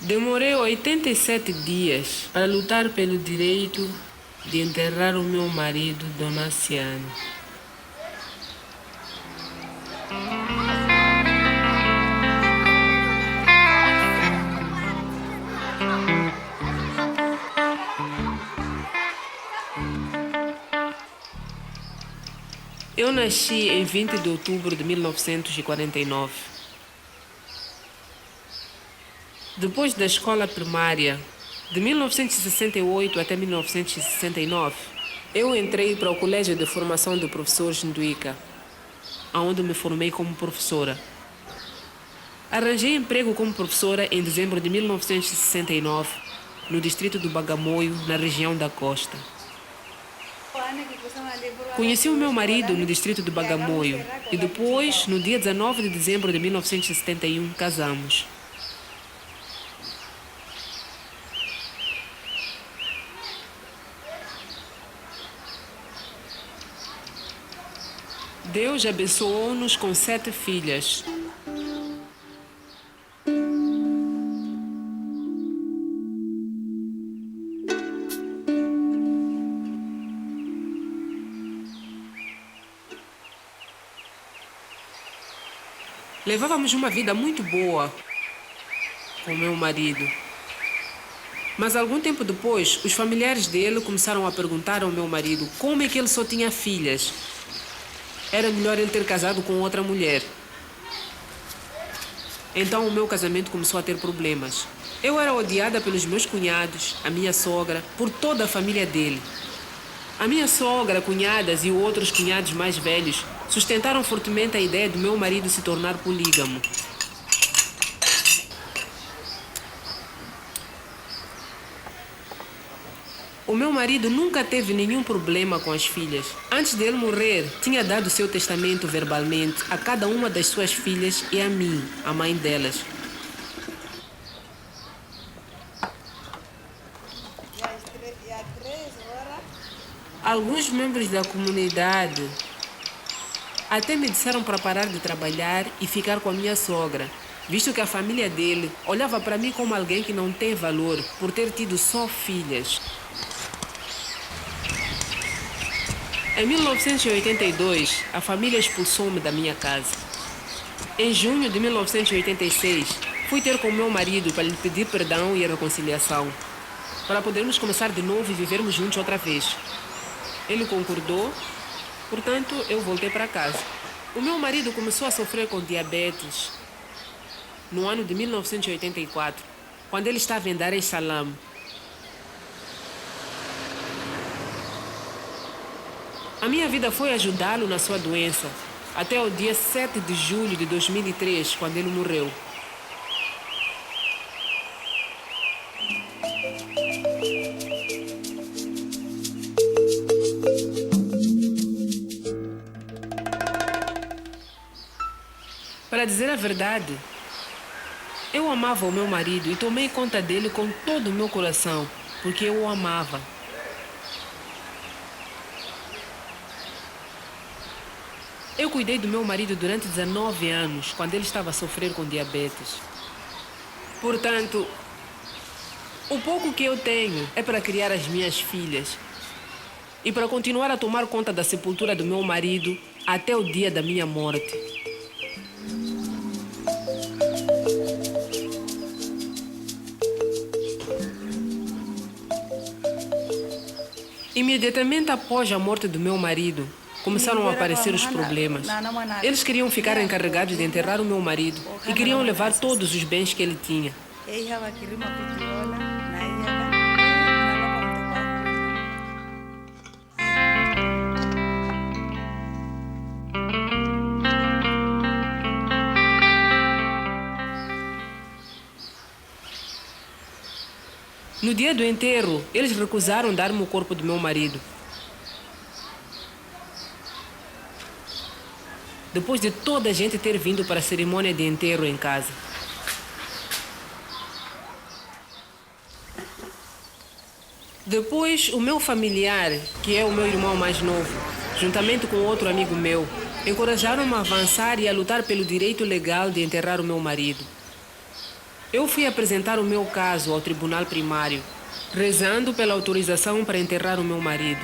Demorei 87 dias para lutar pelo direito de enterrar o meu marido, Donaciano. Eu nasci em 20 de outubro de 1949. Depois da escola primária, de 1968 até 1969, eu entrei para o Colégio de Formação de Professores Nduíca, onde me formei como professora. Arranjei emprego como professora em dezembro de 1969, no distrito do Bagamoio, na região da Costa. Conheci o meu marido no distrito do Bagamoio e depois, no dia 19 de dezembro de 1971, casamos. Deus abençoou-nos com 7 filhas. Levávamos uma vida muito boa com meu marido. Mas algum tempo depois, os familiares dele começaram a perguntar ao meu marido como é que ele só tinha filhas. Era melhor ele ter casado com outra mulher. Então o meu casamento começou a ter problemas. Eu era odiada pelos meus cunhados, a minha sogra, por toda a família dele. A minha sogra, cunhadas e outros cunhados mais velhos sustentaram fortemente a ideia do meu marido se tornar polígamo. O meu marido nunca teve nenhum problema com as filhas. Antes dele morrer, tinha dado seu testamento verbalmente a cada uma das suas filhas e a mim, a mãe delas. Alguns membros da comunidade até me disseram para parar de trabalhar e ficar com a minha sogra, visto que a família dele olhava para mim como alguém que não tem valor por ter tido só filhas. Em 1982, a família expulsou-me da minha casa. Em junho de 1986, fui ter com meu marido para lhe pedir perdão e a reconciliação, para podermos começar de novo e vivermos juntos outra vez. Ele concordou, portanto, eu voltei para casa. O meu marido começou a sofrer com diabetes no ano de 1984, quando ele estava em Dar es Salaam. A minha vida foi ajudá-lo na sua doença, até o dia 7 de julho de 2003, quando ele morreu. Para dizer a verdade, eu amava o meu marido e tomei conta dele com todo o meu coração, porque eu o amava. Eu cuidei do meu marido durante 19 anos, quando ele estava a sofrer com diabetes. Portanto, o pouco que eu tenho é para criar as minhas filhas e para continuar a tomar conta da sepultura do meu marido até o dia da minha morte. Imediatamente após a morte do meu marido, começaram a aparecer os problemas. Eles queriam ficar encarregados de enterrar o meu marido e queriam levar todos os bens que ele tinha. No dia do enterro, eles recusaram dar-me o corpo do meu marido. Depois de toda a gente ter vindo para a cerimônia de enterro em casa. Depois, o meu familiar, que é o meu irmão mais novo, juntamente com outro amigo meu, encorajaram-me a avançar e a lutar pelo direito legal de enterrar o meu marido. Eu fui apresentar o meu caso ao tribunal primário, rezando pela autorização para enterrar o meu marido.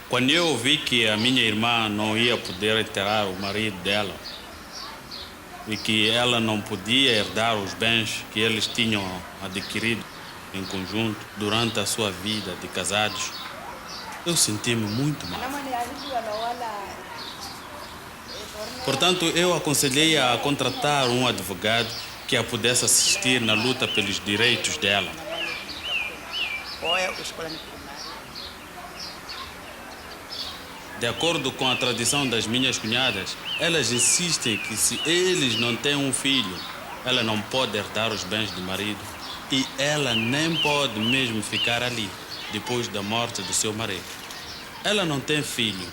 Quando eu ouvi que a minha irmã não ia poder enterrar o marido dela e que ela não podia herdar os bens que eles tinham adquirido em conjunto durante a sua vida de casados, eu senti-me muito mal. Portanto, eu aconselhei a contratar um advogado que a pudesse assistir na luta pelos direitos dela. De acordo com a tradição das minhas cunhadas, elas insistem que se eles não têm um filho, ela não pode herdar os bens do marido e ela nem pode mesmo ficar ali depois da morte do seu marido. Ela não tem filho.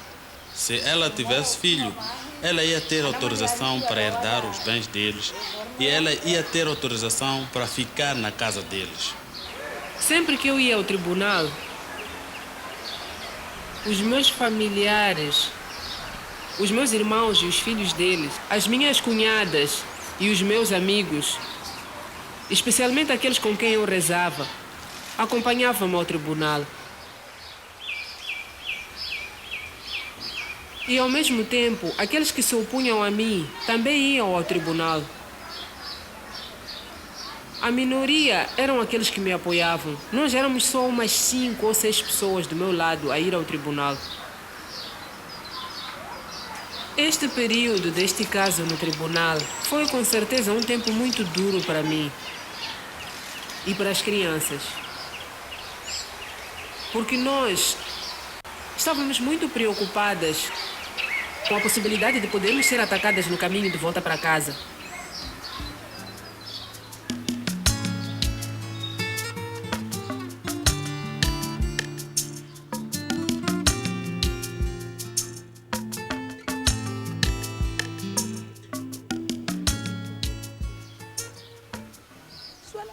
Se ela tivesse filho, ela ia ter autorização para herdar os bens deles e ela ia ter autorização para ficar na casa deles. Sempre que eu ia ao tribunal, os meus familiares, os meus irmãos e os filhos deles, as minhas cunhadas e os meus amigos, especialmente aqueles com quem eu rezava, acompanhavam-me ao tribunal. E ao mesmo tempo, aqueles que se opunham a mim também iam ao tribunal. A minoria eram aqueles que me apoiavam. Nós éramos só umas 5 ou 6 pessoas do meu lado a ir ao tribunal. Este período deste caso no tribunal foi com certeza um tempo muito duro para mim e para as crianças. Porque nós estávamos muito preocupadas com a possibilidade de podermos ser atacadas no caminho de volta para casa.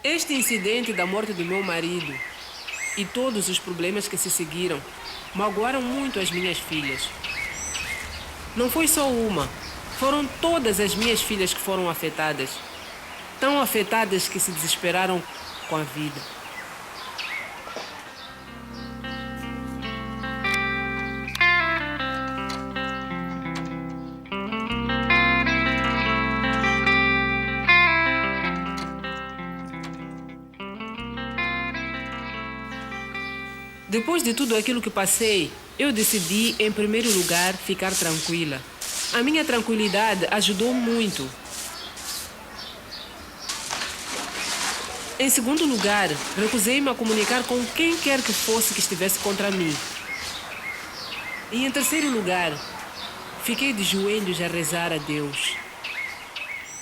Este incidente da morte do meu marido e todos os problemas que se seguiram magoaram muito as minhas filhas. Não foi só uma, foram todas as minhas filhas que foram afetadas. Tão afetadas que se desesperaram com a vida. Depois de tudo aquilo que passei, eu decidi, em primeiro lugar, ficar tranquila. A minha tranquilidade ajudou muito. Em segundo lugar, recusei-me a comunicar com quem quer que fosse que estivesse contra mim. E em terceiro lugar, fiquei de joelhos a rezar a Deus.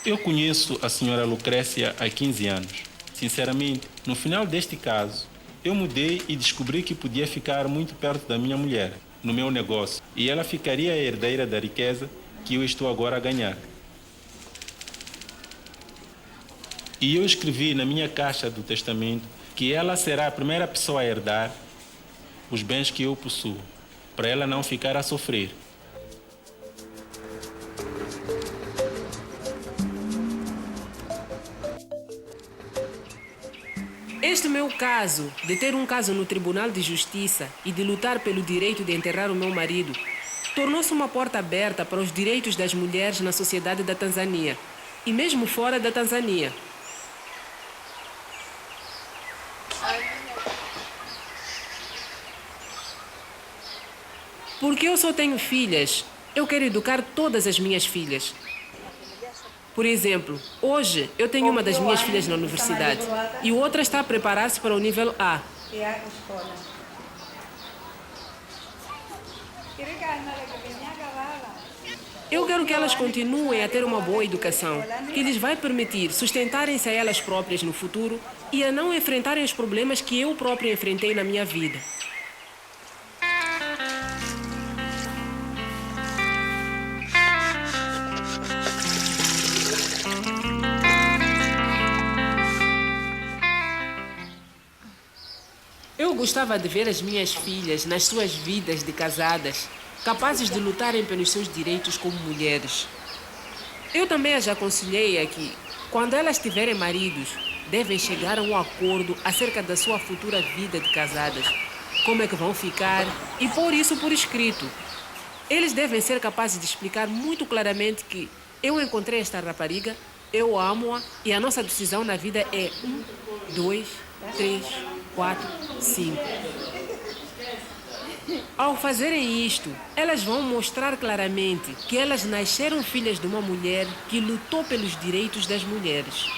Eu conheço a senhora Lucrécia há 15 anos. Sinceramente, no final deste caso, eu mudei e descobri que podia ficar muito perto da minha mulher, no meu negócio, e ela ficaria a herdeira da riqueza que eu estou agora a ganhar. E eu escrevi na minha caixa do testamento que ela será a primeira pessoa a herdar os bens que eu possuo, para ela não ficar a sofrer. Este meu caso, de ter um caso no Tribunal de Justiça e de lutar pelo direito de enterrar o meu marido, tornou-se uma porta aberta para os direitos das mulheres na sociedade da Tanzânia e mesmo fora da Tanzânia. Porque eu só tenho filhas, eu quero educar todas as minhas filhas. Por exemplo, hoje eu tenho uma das minhas filhas na universidade e outra está a preparar-se para o nível A. Eu quero que elas continuem a ter uma boa educação, que lhes vai permitir sustentarem-se a elas próprias no futuro e a não enfrentarem os problemas que eu própria enfrentei na minha vida. gostava de ver as minhas filhas nas suas vidas de casadas, capazes de lutarem pelos seus direitos como mulheres. Eu também as aconselhei a que, quando elas tiverem maridos, devem chegar a um acordo acerca da sua futura vida de casadas, como é que vão ficar e pôr isso por escrito. Eles devem ser capazes de explicar muito claramente que eu encontrei esta rapariga, eu amo-a e a nossa decisão na vida é 1, 2, 3, 4, 5. Ao fazerem isto, elas vão mostrar claramente que elas nasceram filhas de uma mulher que lutou pelos direitos das mulheres.